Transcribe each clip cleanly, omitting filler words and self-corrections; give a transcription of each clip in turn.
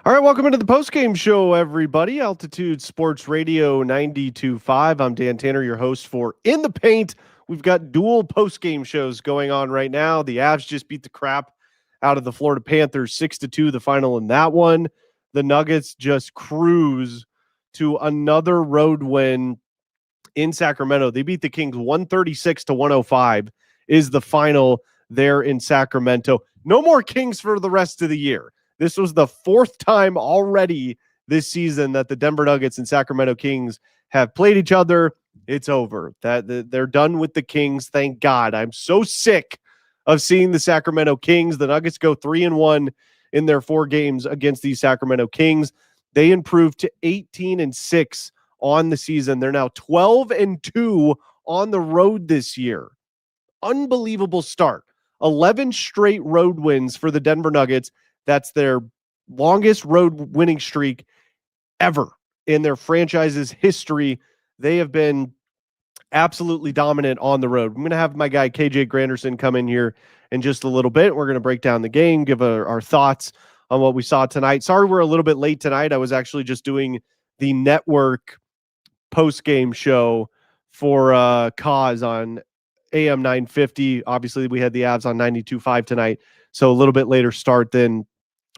All right, welcome into the postgame show, everybody. Altitude Sports Radio 92.5. I'm Dan Tanner, your host for In the Paint. We've got dual postgame shows going on right now. The Avs just beat the crap out of the Florida Panthers 6-2, the final in that one. The Nuggets just cruise to another road win in Sacramento. They beat the Kings 136-105 is the final there in Sacramento. No more Kings for the rest of the year. This was the fourth time already this season that the Denver Nuggets and Sacramento Kings have played each other. It's over. They're done with the Kings. Thank God. I'm so sick of seeing the Sacramento Kings. The Nuggets go 3-1 in their 4 games against the Sacramento Kings. They improved to 18-6 on the season. They're now 12-2 on the road this year. Unbelievable start. 11 straight road wins for the Denver Nuggets. That's their longest road winning streak ever in their franchise's history. They have been absolutely dominant on the road. I'm going to have my guy KJ Granderson come in here in just a little bit. We're going to break down the game, give our thoughts on what we saw tonight. Sorry we're a little bit late tonight. I was actually just doing the network post-game show for Cause on AM 950. Obviously, we had the Avs on 92.5 tonight, so a little bit later start than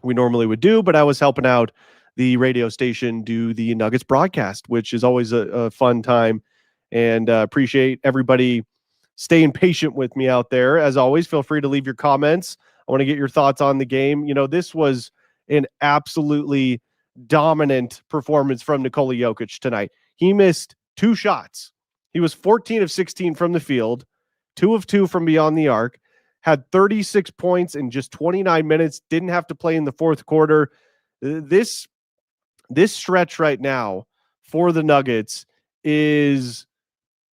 we normally would do, but I was helping out the radio station do the Nuggets broadcast, which is always a fun time, and appreciate everybody staying patient with me out there. As always, feel free to leave your comments. I want to get your thoughts on the game. You know, this was an absolutely dominant performance from Nikola Jokic tonight. He missed 2 shots. He was 14 of 16 from the field, 2 of 2 from beyond the arc, had 36 points in just 29 minutes, didn't have to play in the fourth quarter. This stretch right now for the Nuggets is,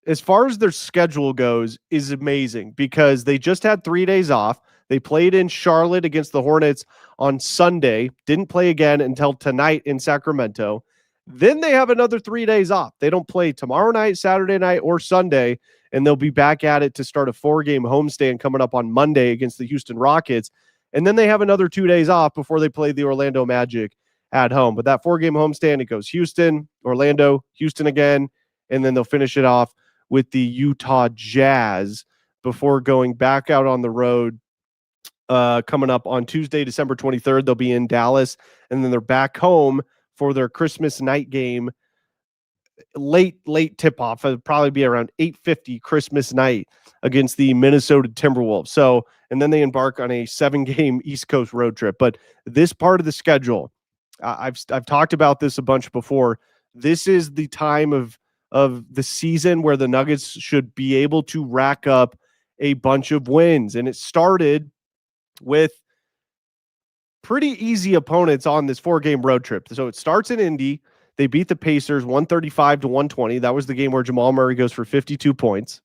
as far as their schedule goes, is amazing because they just had 3 days off. They played in Charlotte against the Hornets on Sunday, didn't play again until tonight in Sacramento. Then they have another 3 days off. They don't play tomorrow night, Saturday night, or Sunday, and they'll be back at it to start a 4-game homestand coming up on Monday against the Houston Rockets. And then they have another 2 days off before they play the Orlando Magic at home. But that 4-game homestand, it goes Houston, Orlando, Houston again, and then they'll finish it off with the Utah Jazz before going back out on the road coming up on Tuesday, December 23rd. They'll be in Dallas, and then they're back home for their Christmas night game. Late tip-off. It'll probably be around 8:50 Christmas night against the Minnesota Timberwolves. So, and then they embark on a 7-game East Coast road trip. But this part of the schedule, I've talked about this a bunch before. This is the time of the season where the Nuggets should be able to rack up a bunch of wins. And it started with pretty easy opponents on this 4-game road trip. So it starts in Indy. They beat the Pacers 135-120. That was the game where Jamal Murray goes for 52 points.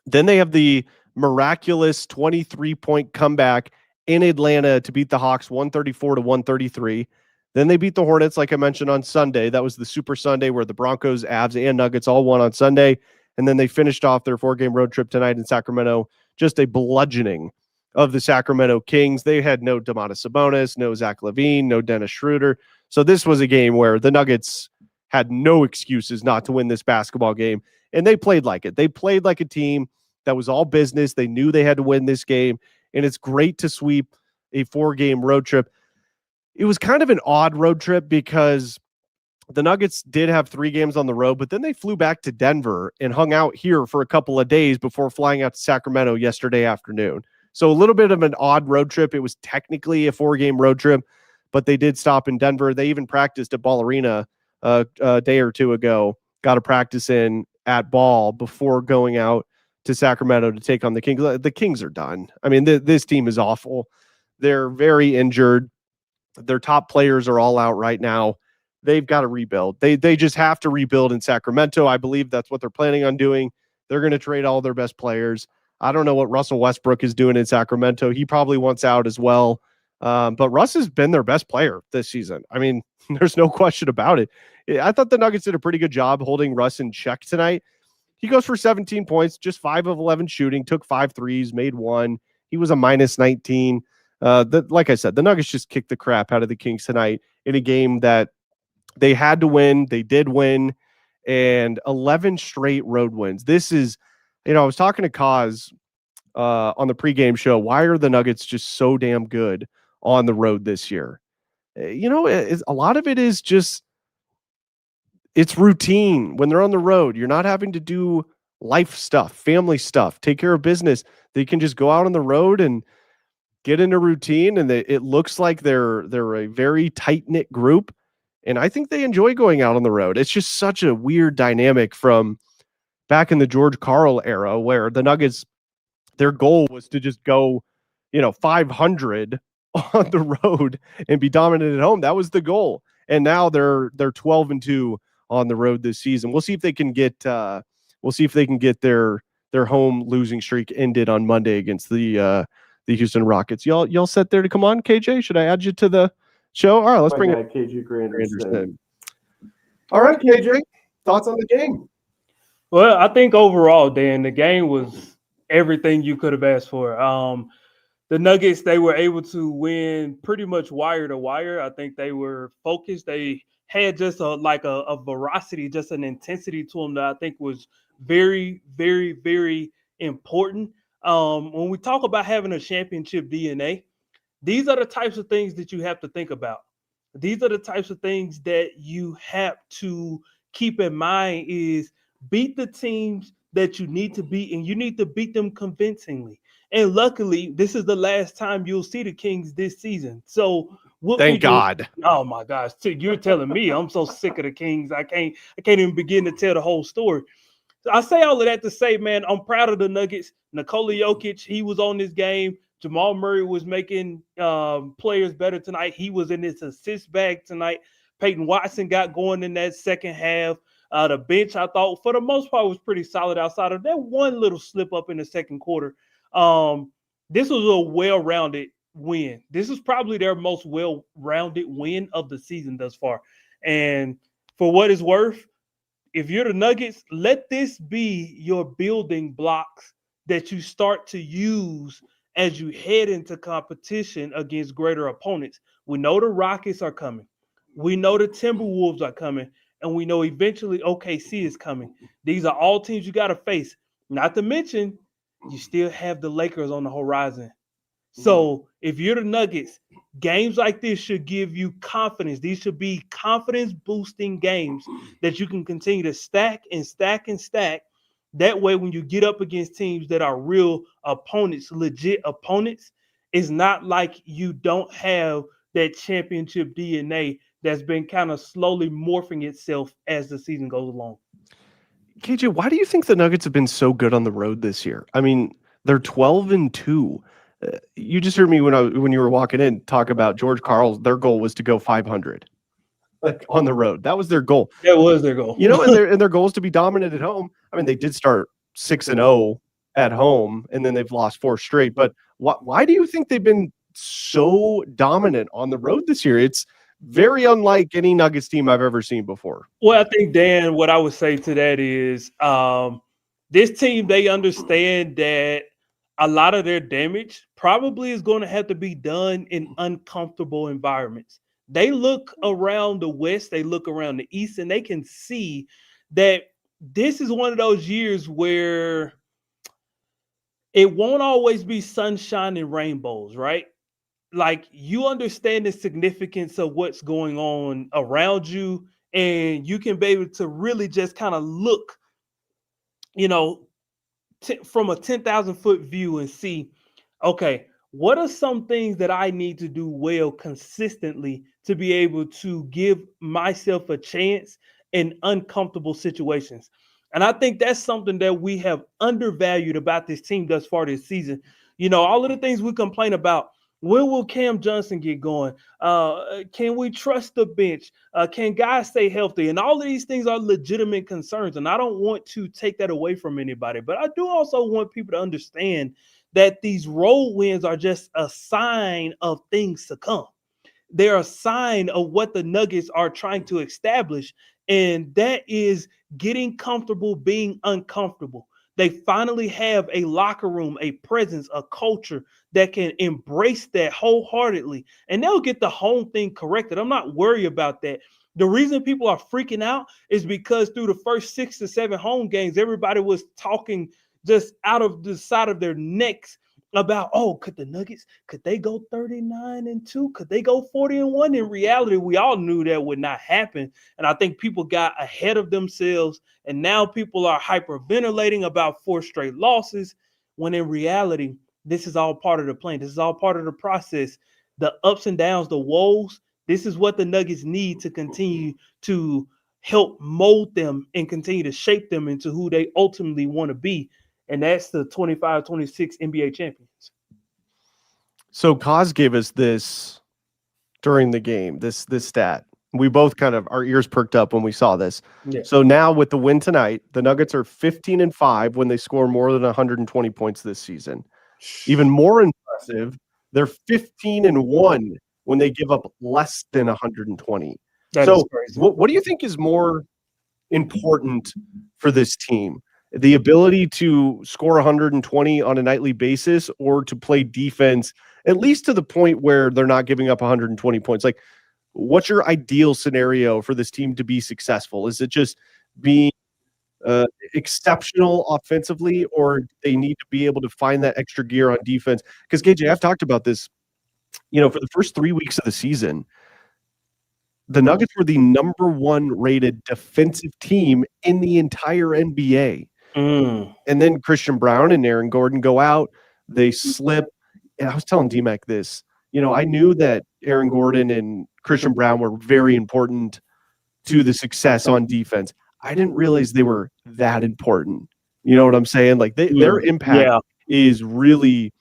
Then they have the miraculous 23-point comeback in Atlanta to beat the Hawks 134-133. Then they beat the Hornets, like I mentioned, on Sunday. That was the Super Sunday where the Broncos, Avs, and Nuggets all won on Sunday. And then they finished off their 4-game road trip tonight in Sacramento. Just a bludgeoning of the Sacramento Kings. They had no Domantas Sabonis, no Zach LaVine, no Dennis Schroeder. So this was a game where the Nuggets had no excuses not to win this basketball game, and they played like it. They played like a team that was all business. They knew they had to win this game, and it's great to sweep a 4-game road trip. It was kind of an odd road trip because the Nuggets did have 3 games on the road, but then they flew back to Denver and hung out here for a couple of days before flying out to Sacramento yesterday afternoon. So a little bit of an odd road trip. It was technically a 4-game road trip, but they did stop in Denver. They even practiced at Ball Arena a day or 2 ago, got a practice in at Ball before going out to Sacramento to take on the Kings. The Kings are done. I mean, this team is awful. They're very injured. Their top players are all out right now. They've got to rebuild. They just have to rebuild in Sacramento. I believe that's what they're planning on doing. They're going to trade all their best players. I don't know what Russell Westbrook is doing in Sacramento. He probably wants out as well. But Russ has been their best player this season. I mean, there's no question about it. I thought the Nuggets did a pretty good job holding Russ in check tonight. He goes for 17 points, just 5 of 11 shooting, took 5 threes, made 1. He was a minus 19. Like I said, the Nuggets just kicked the crap out of the Kings tonight in a game that they had to win. They did win, and 11 straight road wins. This is, I was talking to Kaz on the pregame show. Why are the Nuggets just so damn good on the road this year? A lot of it is just it's routine. When they're on the road, you're not having to do life stuff, family stuff, take care of business. They can just go out on the road and get in a routine, and it looks like they're a very tight-knit group, and I think they enjoy going out on the road. It's just such a weird dynamic from back in the George Karl era, where the Nuggets, their goal was to just go 500 on the road and be dominant at home. That was the goal, and now they're 12-2 on the road this season. We'll see if they can get their home losing streak ended on Monday against the Houston Rockets. Y'all set there to come on, KJ? Should I add you to the show? All right, let's bring in KJ Granderson. All right, KJ, thoughts on the game? Well, I think overall, Dan, the game was everything you could have asked for. The Nuggets, they were able to win pretty much wire to wire. I think they were focused. They had just a veracity, just an intensity to them that I think was very, very, very important. When we talk about having a championship DNA, these are the types of things that you have to think about. These are the types of things that you have to keep in mind is beat the teams that you need to beat, and you need to beat them convincingly. And luckily, this is the last time you'll see the Kings this season. So thank God. Oh my gosh, you're telling me I'm so sick of the Kings. I can't even begin to tell the whole story. So I say all of that to say, man, I'm proud of the Nuggets. Nikola Jokic, he was on this game. Jamal Murray was making players better tonight. He was in his assist bag tonight. Peyton Watson got going in that second half. The bench, I thought, for the most part, was pretty solid outside of that one little slip up in the second quarter. This was a well-rounded win. This is probably their most well-rounded win of the season thus far. And for what it's worth, if you're the Nuggets, let this be your building blocks that you start to use as you head into competition against greater opponents. We know the Rockets are coming. We know the Timberwolves are coming. And we know eventually OKC is coming. These are all teams you got to face. Not to mention, you still have the Lakers on the horizon. So if you're the Nuggets, games like this should give you confidence. These should be confidence-boosting games that you can continue to stack and stack and stack. That way, when you get up against teams that are real opponents, legit opponents, it's not like you don't have that championship DNA that's been kind of slowly morphing itself as the season goes along. KJ, why do you think the Nuggets have been so good on the road this year? I mean, they're 12-2. You just heard me when you were walking in talk about George Karl. Their goal was to go 500 on the road. That was their goal. That was their goal. And their goal is to be dominant at home. I mean, they did start 6-0 at home, and then they've lost 4 straight. But why do you think they've been so dominant on the road this year? It's very unlike any Nuggets team I've ever seen before. Well, I think, Dan, what I would say to that is this team, they understand that a lot of their damage probably is going to have to be done in uncomfortable environments. They look around the West, they look around the East, and they can see that this is one of those years where it won't always be sunshine and rainbows, right? Like, you understand the significance of what's going on around you, and you can be able to really just kind of look, from a 10,000 foot view and see, okay, what are some things that I need to do well consistently to be able to give myself a chance in uncomfortable situations? And I think that's something that we have undervalued about this team thus far this season. All of the things we complain about. When will Cam Johnson get going? Can we trust the bench? Can guys stay healthy? And all of these things are legitimate concerns. And I don't want to take that away from anybody. But I do also want people to understand that these road wins are just a sign of things to come. They're a sign of what the Nuggets are trying to establish. And that is getting comfortable being uncomfortable. They finally have a locker room, a presence, a culture that can embrace that wholeheartedly, and they'll get the home thing corrected. I'm not worried about that. The reason people are freaking out is because through the first 6 to 7 home games, everybody was talking just out of the side of their necks about, oh, could the Nuggets, could they go 39-2? Could they go 40-1? In reality, we all knew that would not happen. And I think people got ahead of themselves. And now people are hyperventilating about 4 straight losses, when in reality, this is all part of the plan. This is all part of the process. The ups and downs, the woes, this is what the Nuggets need to continue to help mold them and continue to shape them into who they ultimately want to be. And that's the 25-26 NBA champions. So Kaz gave us this during the game, this stat. We both kind of, our ears perked up when we saw this. Yeah. So now with the win tonight, the Nuggets are 15-5 when they score more than 120 points this season. Even more impressive, they're 15-1 when they give up less than 120. That so is crazy. What do you think is more important for this team? The ability to score 120 on a nightly basis, or to play defense at least to the point where they're not giving up 120 points? Like, what's your ideal scenario for this team to be successful? Is it just being exceptional offensively, or do they need to be able to find that extra gear on defense? Because KJ, I've talked about this, for the first 3 weeks of the season, the Nuggets were the number 1 rated defensive team in the entire NBA. And then Christian Brown and Aaron Gordon go out, they slip. And I was telling D-Mac this, I knew that Aaron Gordon and Christian Brown were very important to the success on defense. I didn't realize they were that important. You know what I'm saying? Like their impact has really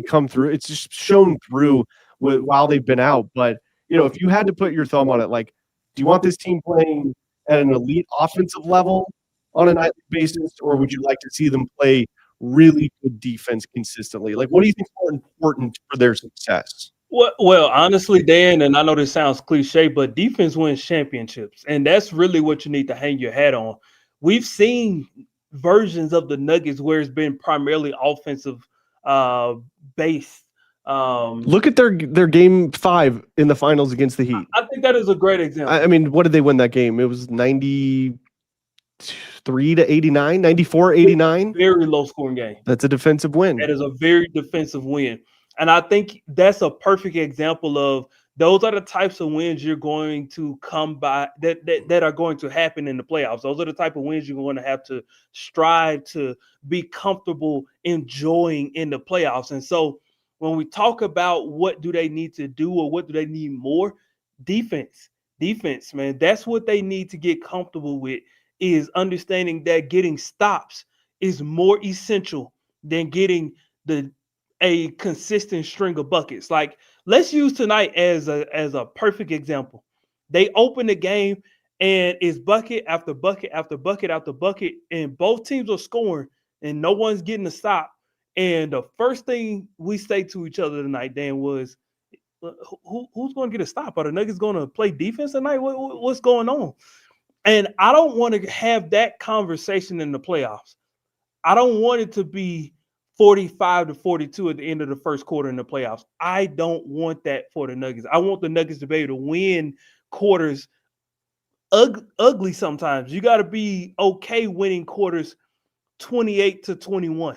come through. It's just shown through while they've been out. But, if you had to put your thumb on it, like, do you want this team playing at an elite offensive level on a nightly basis, or would you like to see them play really good defense consistently? Like, what do you think is more important for their success? Well, honestly, Dan, and I know this sounds cliche, but defense wins championships, and that's really what you need to hang your hat on. We've seen versions of the Nuggets where it's been primarily offensive based. Look at their game 5 in the finals against the Heat. I think that is a great example. I mean, what did they win that game? It was 93-89, 94-89. Very low scoring game. That's a defensive win. That is a very defensive win. And I think that's a perfect example of those are the types of wins you're going to come by that are going to happen in the playoffs. Those are the type of wins you're going to have to strive to be comfortable enjoying in the playoffs. And so when we talk about what do they need to do, or what do they need more, defense, man, that's what they need to get comfortable with, is understanding that getting stops is more essential than getting a consistent string of buckets. Like, let's use tonight as a perfect example. They open the game and it's bucket after bucket after bucket after bucket, and both teams are scoring and no one's getting a stop. And the first thing we say to each other tonight, Dan, was, who's going to get a stop? Are the Nuggets going to play defense tonight? What's going on? And I don't want to have that conversation in the playoffs. I don't want it to be 45-42 at the end of the first quarter in the playoffs. I don't want that for the Nuggets. I want the Nuggets to be able to win quarters ugly sometimes. You got to be okay winning quarters 28-21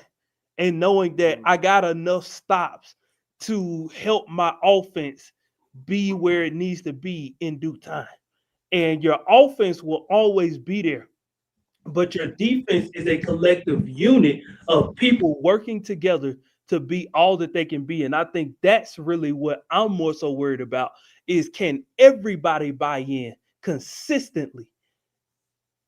and knowing that I got enough stops to help my offense be where it needs to be in due time. And your offense will always be there, but your defense is a collective unit of people working together to be all that they can be. And I think that's really what I'm more so worried about, is can everybody buy in consistently?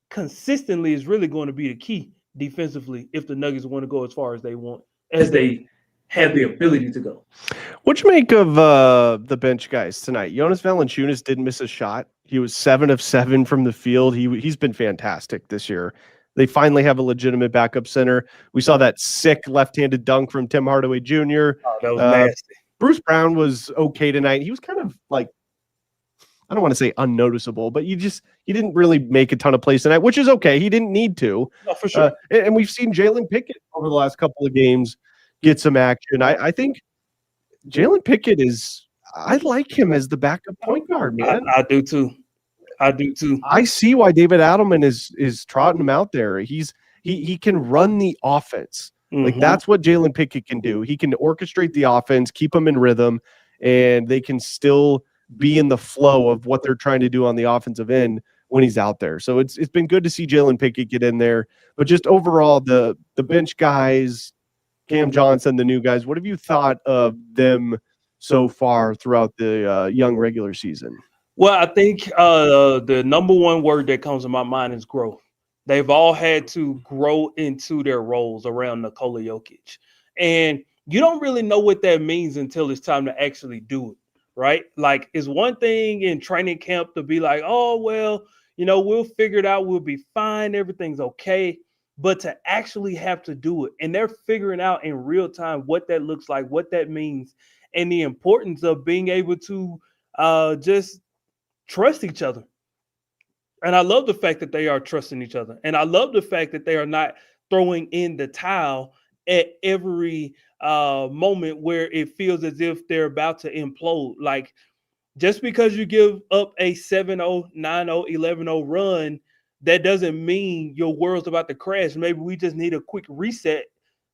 Consistently is really going to be the key defensively if the Nuggets want to go as far as they want, as they have the ability to go. What'd you make of the bench guys tonight? Jonas Valanciunas didn't miss a shot. He was 7 of 7 from the field. He's been fantastic this year. They finally have a legitimate backup center. We saw that sick left-handed dunk from Tim Hardaway Jr. Oh, that was nasty. Bruce Brown was okay tonight. He was kind of like I don't want to say unnoticeable, but you didn't really make a ton of plays tonight, which is okay. He didn't need to. No, for sure. And we've seen Jalen Pickett over the last couple of games get some action. I think Jalen Pickett I like him as the backup point guard, man. I do too. I see why David Adelman is trotting him out there. He can run the offense. Like that's what Jalen Pickett can do. He can orchestrate the offense, keep them in rhythm, and they can still be in the flow of what they're trying to do on the offensive end when he's out there. So it's been good to see Jalen Pickett get in there. But just overall, the bench guys, Cam Johnson, the new guys, what have you thought of them so far throughout the young regular season? Well, I think the number one word that comes to my mind is growth. They've all had to grow into their roles around Nikola Jokic. And you don't really know what that means until it's time to actually do it, right? Like, it's one thing in training camp to be like, oh, well, we'll figure it out. We'll be fine. Everything's okay. But to actually have to do it, and they're figuring out in real time what that looks like, what that means, and the importance of being able to just trust each other. And I love the fact that they are trusting each other. And I love the fact that they are not throwing in the towel at every moment where it feels as if they're about to implode. Like, just because you give up a 7-0, 9-0, 11-0 run, that doesn't mean your world's about to crash. Maybe we just need a quick reset,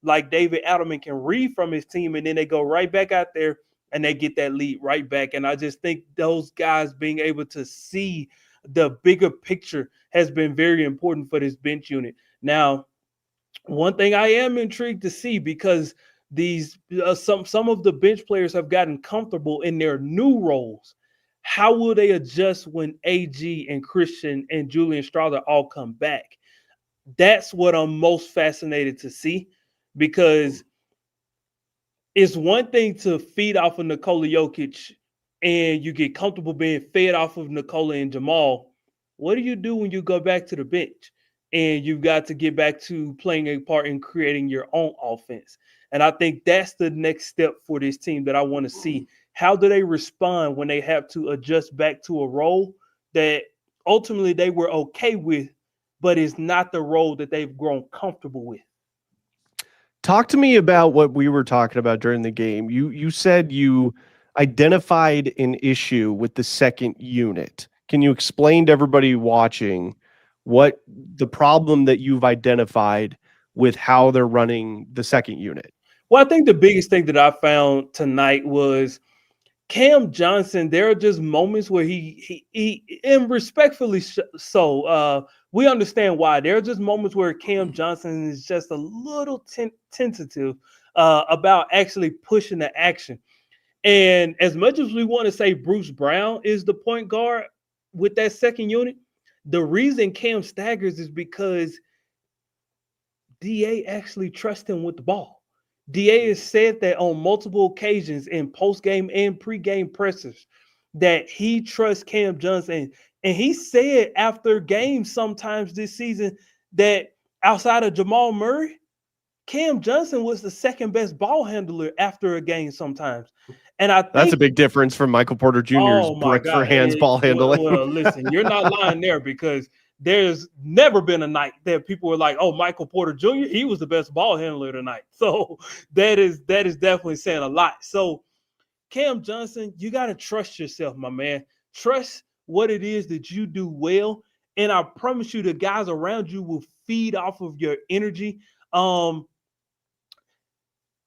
like David Adelman can read from his team, and then they go right back out there and they get that lead right back. And I just think those guys being able to see the bigger picture has been very important for this bench unit. Now, one thing I am intrigued to see, because these some of the bench players have gotten comfortable in their new roles. How will they adjust when AG and Christian and Julian Strawther all come back? That's what I'm most fascinated to see, because it's one thing to feed off of Nikola Jokic and you get comfortable being fed off of Nikola and Jamal. What do you do when you go back to the bench and you've got to get back to playing a part in creating your own offense? And I think that's the next step for this team that I want to see. How do they respond when they have to adjust back to a role that ultimately they were okay with, but is not the role that they've grown comfortable with? Talk to me about what we were talking about during the game. You said you identified an issue with the second unit. Can you explain to everybody watching what the problem that you've identified with how they're running the second unit? Well, I think the biggest thing that I found tonight was Cam Johnson. There are just moments where he and respectfully so, we understand why. There are just moments where Cam Johnson is just a little tentative about actually pushing the action. And as much as we want to say Bruce Brown is the point guard with that second unit, the reason Cam staggers is because DA actually trusts him with the ball. DA has said that on multiple occasions in post-game and pre-game pressers that he trusts Cam Johnson. And he said after games sometimes this season that outside of Jamal Murray, Cam Johnson was the second best ball handler after a game sometimes. And I think that's a big difference from Michael Porter Jr.'s brick for hands ball handling. Well, listen, you're not lying there, because there's never been a night that people were like, oh, Michael Porter Jr., he was the best ball handler tonight. So that is definitely saying a lot. So Cam Johnson, you got to trust yourself, my man. Trust what it is that you do well. And I promise you the guys around you will feed off of your energy.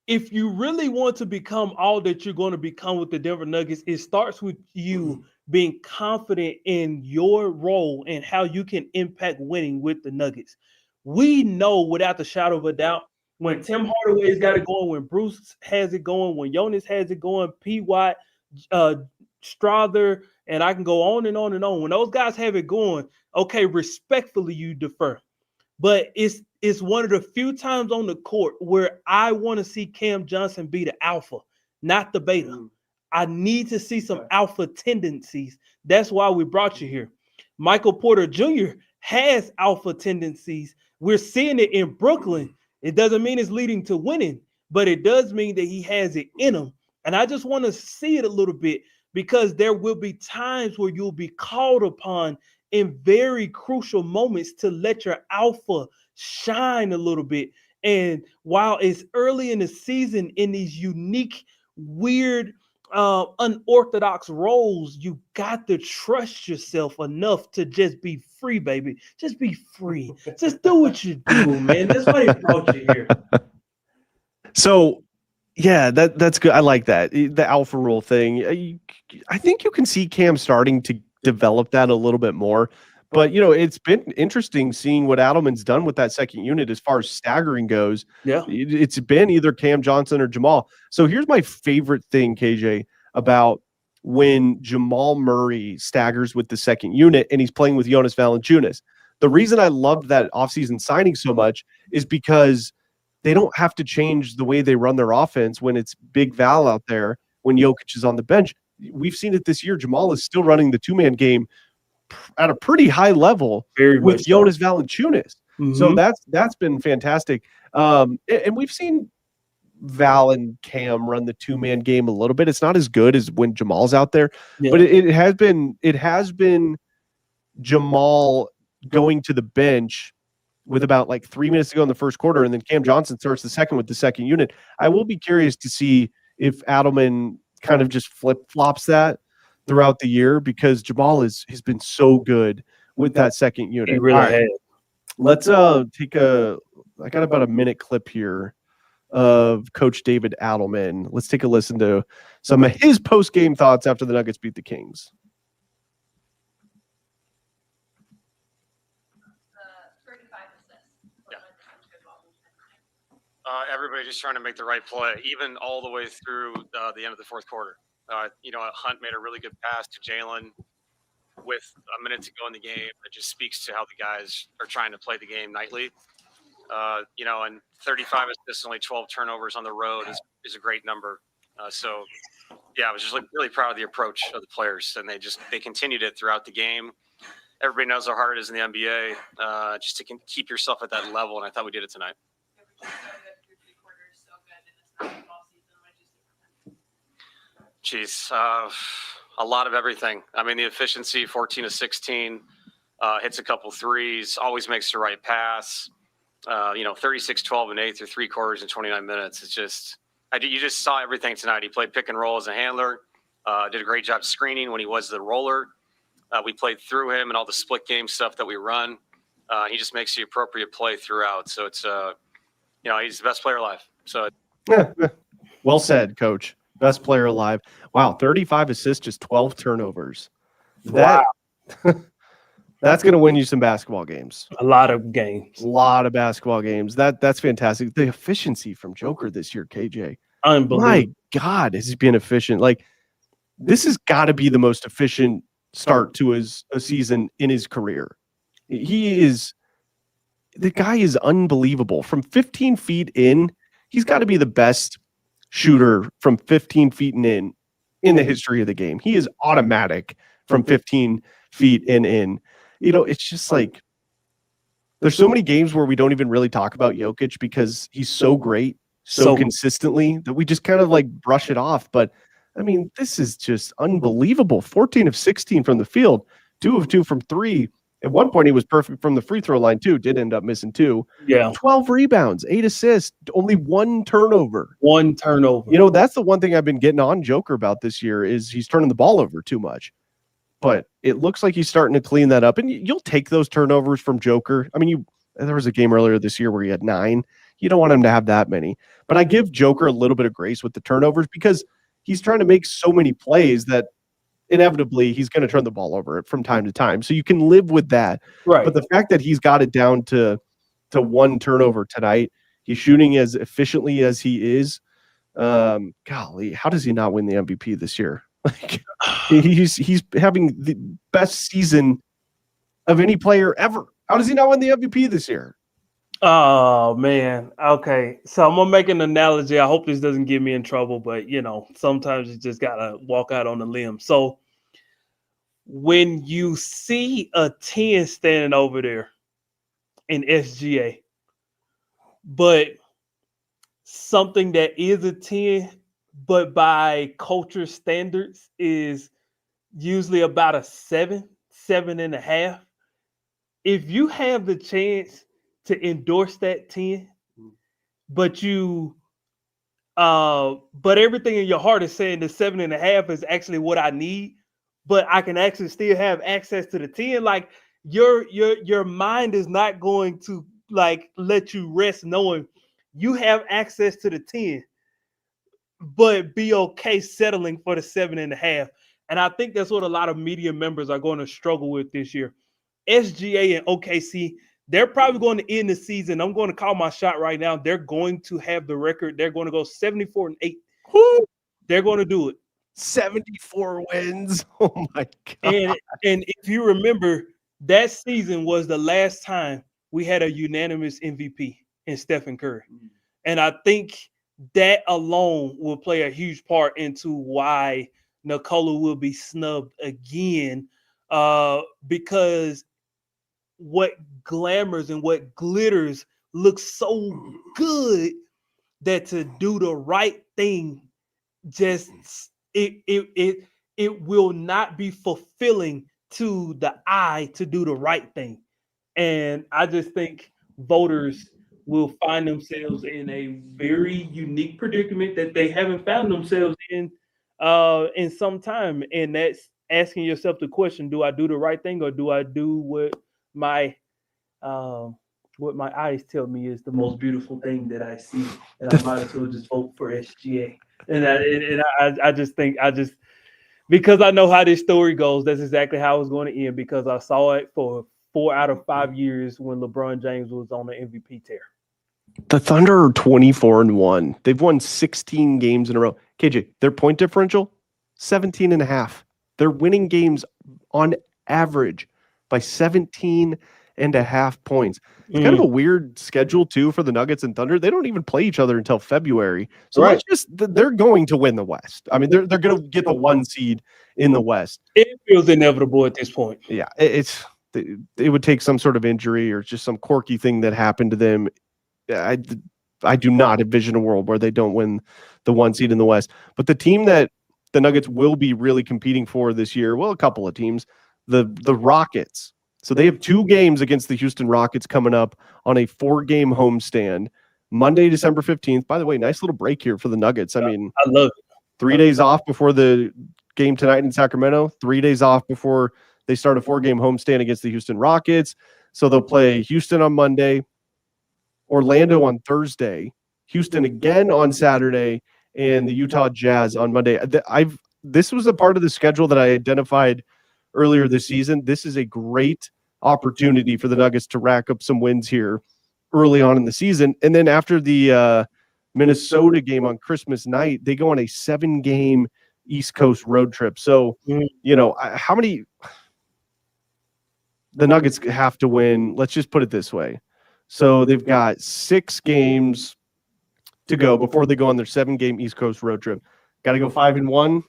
If you really want to become all that you're going to become with the Denver Nuggets, it starts with you being confident in your role and how you can impact winning with the Nuggets. We know without the shadow of a doubt, when Tim Hardaway's got it going, when Bruce has it going, when Jonas has it going, P. Watt, Strawther, and I can go on and on and on. When those guys have it going, okay, respectfully, you defer. But it's one of the few times on the court where I want to see Cam Johnson be the alpha, not the beta. I need to see some alpha tendencies. That's why we brought you here. Michael Porter Jr. has alpha tendencies. We're seeing it in Brooklyn. It doesn't mean it's leading to winning, but it does mean that he has it in him. And I just want to see it a little bit, because there will be times where you'll be called upon in very crucial moments to let your alpha shine a little bit. And while it's early in the season in these unique, weird, unorthodox roles, you got to trust yourself enough to just be free, baby. Just be free. Just do what you do, man. That's why they brought you here. So, yeah, that's good. I like that. The alpha rule thing. I think you can see Cam starting to develop that a little bit more. But, it's been interesting seeing what Adelman's done with that second unit as far as staggering goes. Yeah. It's been either Cam Johnson or Jamal. So here's my favorite thing, KJ, about when Jamal Murray staggers with the second unit and he's playing with Jonas Valanciunas. The reason I loved that offseason signing so much is because they don't have to change the way they run their offense when it's Big Val out there, when Jokic is on the bench. We've seen it this year. Jamal is still running the two-man game at a pretty high level with Jonas Valanciunas. Mm-hmm. So that's been fantastic. And we've seen Val and Cam run the two-man game a little bit. It's not as good as when Jamal's out there, but it has been Jamal going to the bench with about like 3 minutes to go in the first quarter, and then Cam Johnson starts the second with the second unit. I will be curious to see if Adelman kind of just flip-flops that throughout the year, because Jamal has been so good with that second unit. He really has. Let's take I got about a minute clip here of Coach David Adelman. Let's take a listen to some of his post-game thoughts after the Nuggets beat the Kings. Everybody just trying to make the right play, even all the way through the end of the fourth quarter. Hunt made a really good pass to Jalen with a minute to go in the game. It just speaks to how the guys are trying to play the game nightly. And 35 assists, only 12 turnovers on the road is a great number. I was just really proud of the approach of the players, and they continued it throughout the game. Everybody knows how hard it is in the NBA, just to keep yourself at that level, and I thought we did it tonight. Jeez, a lot of everything. I mean, the efficiency, 14 of 16, hits a couple threes, always makes the right pass. 36, 12, and 8 through 3 quarters in 29 minutes. It's just, you just saw everything tonight. He played pick and roll as a handler, did a great job screening when he was the roller. We played through him and all the split game stuff that we run. He just makes the appropriate play throughout. So it's, he's the best player alive. So, well said, Coach. Best player alive. Wow, 35 assists, just 12 turnovers. Wow. That's going to win you some basketball games. A lot of games. A lot of basketball games. That's fantastic. The efficiency from Joker this year, KJ. Unbelievable. My God, has he been efficient? Like, this has got to be the most efficient start to a season in his career. The guy is unbelievable. From 15 feet in, he's got to be the best shooter from 15 feet and in the history of the game. He is automatic from 15 feet and in. It's just like there's so many games where we don't even really talk about Jokic because he's so great, so consistently, that we just kind of like brush it off. But I mean, this is just unbelievable. 14 of 16 from the field, 2 of 2 from 3. At one point, he was perfect from the free throw line, too. Did end up missing 2. Yeah. 12 rebounds, 8 assists, only 1 turnover. 1 turnover. That's the one thing I've been getting on Joker about this year is he's turning the ball over too much. But it looks like he's starting to clean that up. And you'll take those turnovers from Joker. I mean, there was a game earlier this year where he had 9. You don't want him to have that many. But I give Joker a little bit of grace with the turnovers because he's trying to make so many plays that inevitably he's going to turn the ball over from time to time. So you can live with that. Right. But the fact that he's got it down to 1 turnover tonight, he's shooting as efficiently as he is. Golly, how does he not win the MVP this year? Like he's having the best season of any player ever. How does he not win the MVP this year? Oh man. Okay. So I'm gonna make an analogy. I hope this doesn't get me in trouble, but sometimes you just gotta walk out on a limb. So when you see a 10 standing over there in SGA, but something that is a 10 but by culture standards is usually about a 7.5. If you have the chance to endorse that 10, but but everything in your heart is saying the 7.5 is actually what I need, but I can actually still have access to the 10. Like your mind is not going to like let you rest knowing you have access to the 10, but be okay settling for the 7.5. And I think that's what a lot of media members are going to struggle with this year. SGA and OKC, they're probably going to end the season. I'm going to call my shot right now. They're going to have the record. They're going to go 74-8. They're going to do it. 74 wins. Oh my God. And if you remember, that season was the last time we had a unanimous MVP in Stephen Curry. And I think that alone will play a huge part into why Nikola will be snubbed again, because what glamours and what glitters looks so good that to do the right thing just it will not be fulfilling to the eye to do the right thing. And I just think voters will find themselves in a very unique predicament that they haven't found themselves in some time. And that's asking yourself the question, do I do the right thing or do I do my eyes tell me is the most beautiful thing that I see? And I might as well just vote for SGA. I just think because I know how this story goes, that's exactly how it's going to end, because I saw it for 4 out of 5 years when LeBron James was on the MVP tear. The Thunder are 24-1. They've won 16 games in a row. KJ, their point differential, 17.5. They're winning games on average by 17.5 points. It's kind of a weird schedule too for the Nuggets and Thunder. They don't even play each other until February. So they're going to win the West. I mean, they're going to get the 1 seed in the West. It feels inevitable at this point. Yeah, it would take some sort of injury or just some quirky thing that happened to them. I do not envision a world where they don't win the 1 seed in the West. But the team that the Nuggets will be really competing for this year, well, a couple of teams, the Rockets. So they have 2 games against the Houston Rockets coming up on a 4-game homestand, Monday, December 15th. By the way, nice little break here for the Nuggets. I mean, I love it. 3 days off before the game tonight in Sacramento, 3 days off before they start a 4-game homestand against the Houston Rockets. So they'll play Houston on Monday, Orlando on Thursday, Houston again on Saturday, and the Utah Jazz on Monday. This was a part of the schedule that I identified earlier this season. This is a great opportunity for the Nuggets to rack up some wins here early on in the season. And then after the Minnesota game on Christmas night, they go on a 7-game East Coast road trip. So, how many the Nuggets have to win? Let's just put it this way. So they've got 6 games to go before they go on their 7-game East Coast road trip. Got to go 5-1.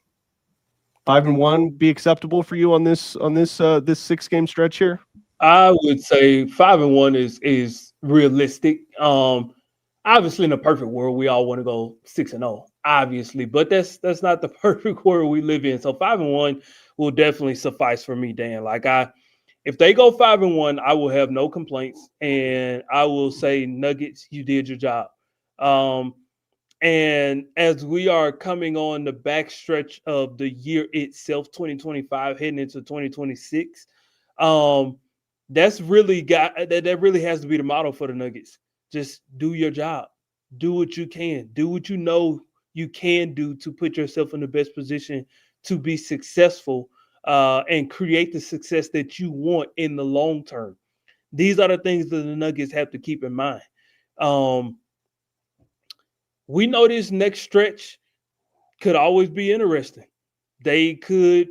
5-1 be acceptable for you on this 6-game stretch here? I would say 5-1 is realistic. Obviously, in a perfect world, we all want to go 6-0, obviously, but that's not the perfect world we live in. So 5-1 will definitely suffice for me, Dan. If they go 5-1, I will have no complaints, and I will say, Nuggets, you did your job. And as we are coming on the backstretch of the year itself, 2025, heading into 2026, that really has to be the motto for the Nuggets. Just do your job. Do what you can. Do what you know you can do to put yourself in the best position to be successful and create the success that you want in the long term. These are the things that the Nuggets have to keep in mind. We know this next stretch could always be interesting. They could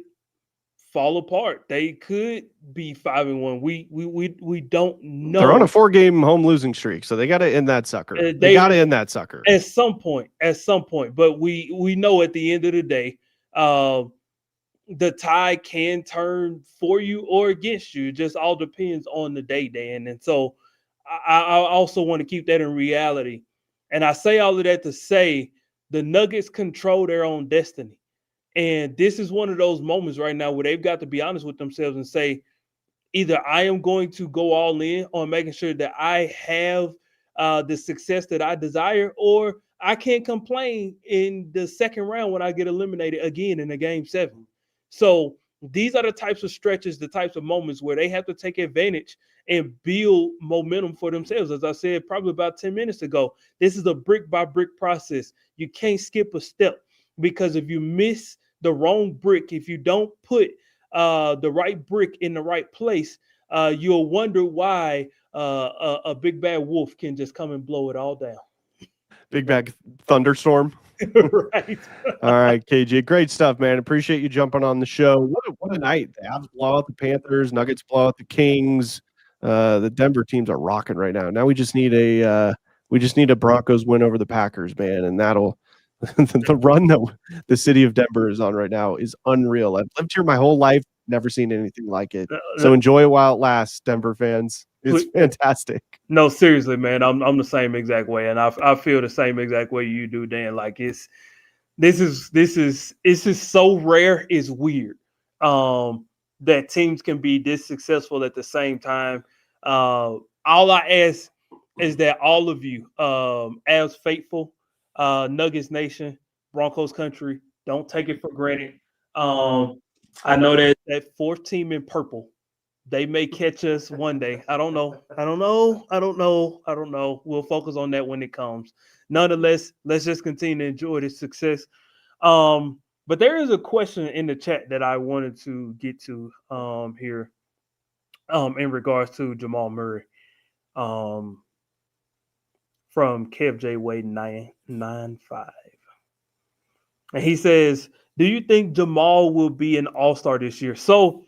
fall apart. They could be 5-1. We don't know. They're on a 4-game home losing streak, so they got to end that sucker. They got to end that sucker at some point. But we know at the end of the day, the tide can turn for you or against you. It just all depends on the day, Dan. And so I also want to keep that in reality. And I say all of that to say The Nuggets control their own destiny. And this is one of those moments right now where they've got to be honest with themselves and say, either I am going to go all in on making sure that I have the success that I desire, or I can't complain in the second round when I get eliminated again in the game 7. So these are the types of stretches, the types of moments where they have to take advantage and build momentum for themselves. As I said probably about 10 minutes ago, this is a brick by brick process. You can't skip a step, because if you miss the wrong brick, if you don't put the right brick in the right place, you'll wonder why a big bad wolf can just come and blow it all down. Big bad thunderstorm. Right. All right, KJ, great stuff, man. Appreciate you jumping on the show. What a night! The Avs blow out the Panthers, Nuggets blow out the Kings. The Denver teams are rocking right now. Now we just need a Broncos win over the Packers, man, and that'll the run that the city of Denver is on right now is unreal. I've lived here my whole life, never seen anything like it. So enjoy it while it lasts, Denver fans. It's fantastic. No, seriously, man. I'm the same exact way, and I feel the same exact way you do, Dan. Like this is so rare. It's weird that teams can be this successful at the same time. All I ask is that all of you, as faithful, Nuggets Nation, Broncos country, don't take it for granted. I know that fourth team in purple, they may catch us one day. I don't know. We'll focus on that when it comes. Nonetheless, let's just continue to enjoy this success. But there is a question in the chat that I wanted to get to here in regards to Jamal Murray. From Kev J Wade 995. And he says, do you think Jamal will be an all-star this year? So,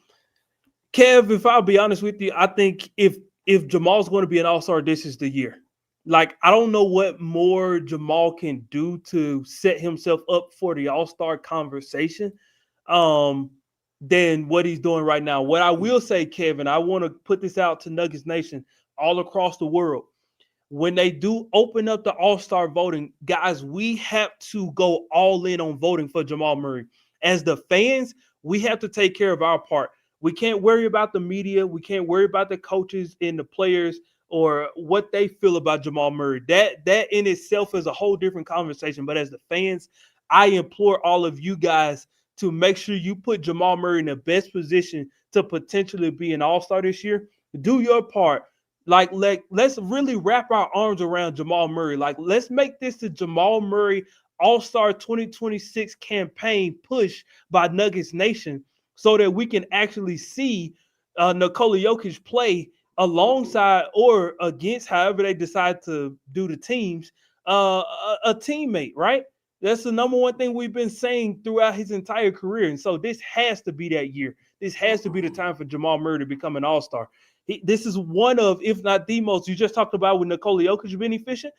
Kev, if I'll be honest with you, I think if Jamal's going to be an all-star, this is the year. Like, I don't know what more Jamal can do to set himself up for the all-star conversation than what he's doing right now. What I will say, Kevin, I want to put this out to Nuggets Nation all across the world. When they do open up the all-star voting, guys, we have to go all in on voting for Jamal Murray. As the fans, we have to take care of our part. We can't worry about the media. We can't worry about the coaches and the players or what they feel about Jamal Murray. That in itself is a whole different conversation. But as the fans, I implore all of you guys to make sure you put Jamal Murray in the best position to potentially be an all-star this year. Do your part. Like, let's really wrap our arms around Jamal Murray. Like, let's make this the Jamal Murray All-Star 2026 campaign push by Nuggets Nation so that we can actually see Nikola Jokic play alongside or against, however they decide to do the teams, a teammate, right? That's the number one thing we've been saying throughout his entire career. And so this has to be that year. This has to be the time for Jamal Murray to become an all-star. This is one of, if not the most, you just talked about with Nikola Jokic being efficient.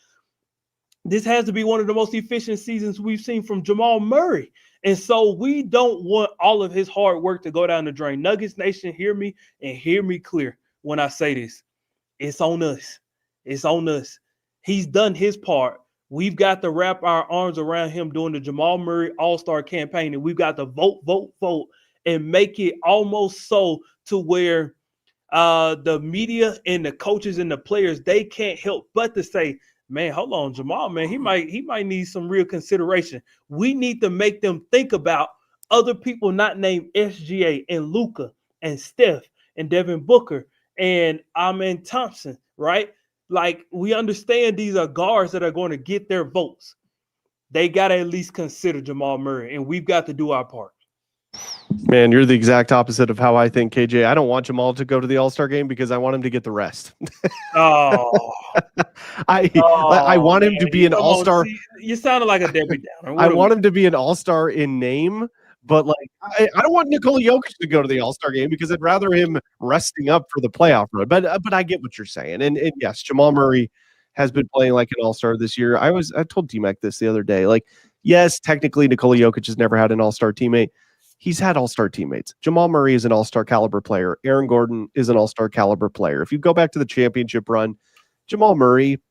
This has to be one of the most efficient seasons we've seen from Jamal Murray. And so we don't want all of his hard work to go down the drain. Nuggets Nation, hear me and hear me clear when I say this. It's on us. It's on us. He's done his part. We've got to wrap our arms around him doing the Jamal Murray All-Star campaign, and we've got to vote, and make it almost so to where the media and the coaches and the players, they can't help but to say, man, hold on, Jamal, man, he might need some real consideration. We need to make them think about other people not named SGA and Luka and Steph and Devin Booker and Amen Thompson, right? Like, we understand these are guards that are going to get their votes. They got to at least consider Jamal Murray, and we've got to do our part. Man, you're the exact opposite of how I think, KJ. I don't want Jamal to go to the All-Star game because I want him to get the rest. Oh, I want him to be an All-Star. You sounded like a Debbie Downer. I want him to be an All-Star in name, but like I don't want Nikola Jokic to go to the All-Star game because I'd rather him resting up for the playoff run. But I get what you're saying, and yes, Jamal Murray has been playing like an All-Star this year. I told T-Mac this the other day. Like, yes, technically Nikola Jokic has never had an All-Star teammate. He's had all-star teammates. Jamal Murray is an all-star caliber player. Aaron Gordon is an all-star caliber player. If you go back to the championship run, Jamal Murray,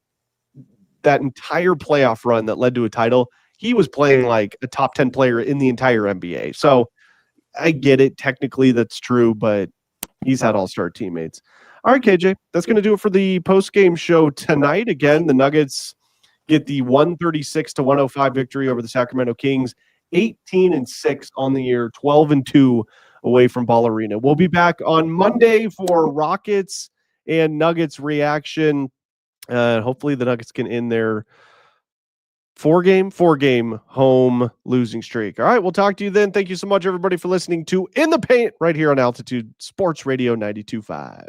that entire playoff run that led to a title, he was playing like a top 10 player in the entire NBA. So I get it. Technically, that's true, but he's had all-star teammates. All right, KJ, that's going to do it for the post-game show tonight. Again, the Nuggets get the 136-105 victory over the Sacramento Kings, 18-6 on the year, 12-2 away from Ball Arena. We'll be back on Monday for Rockets and Nuggets reaction. Hopefully the Nuggets can end their four-game home losing streak. All right, we'll talk to you then. Thank you so much, everybody, for listening to In the Paint right here on Altitude Sports Radio 92.5.